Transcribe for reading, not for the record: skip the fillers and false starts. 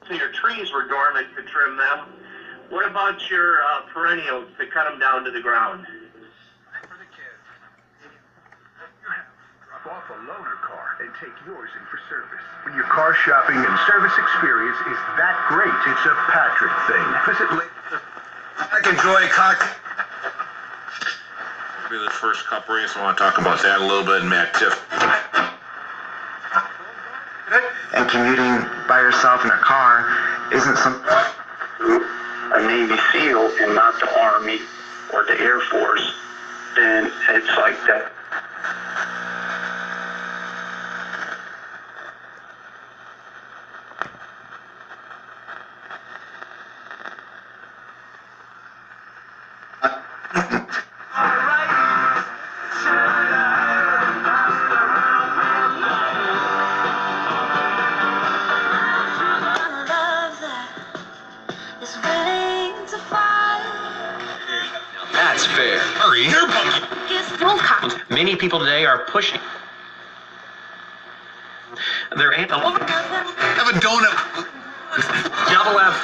So your trees were dormant to trim them. What about your perennials to cut them down to the ground? For the kids. Drop off a loaner car and take yours in for service. When your car shopping and service experience is that great, it's a Patrick thing. Visit I can enjoy a cocktail. Be the first cup race. I want to talk about that a little bit, and Matt Tiff. And commuting by yourself in a car isn't something. A Navy SEAL and not the Army or the Air Force, then it's like that. That's fair. Hurry. Many people today are pushing their antelope. Have a donut. Double F.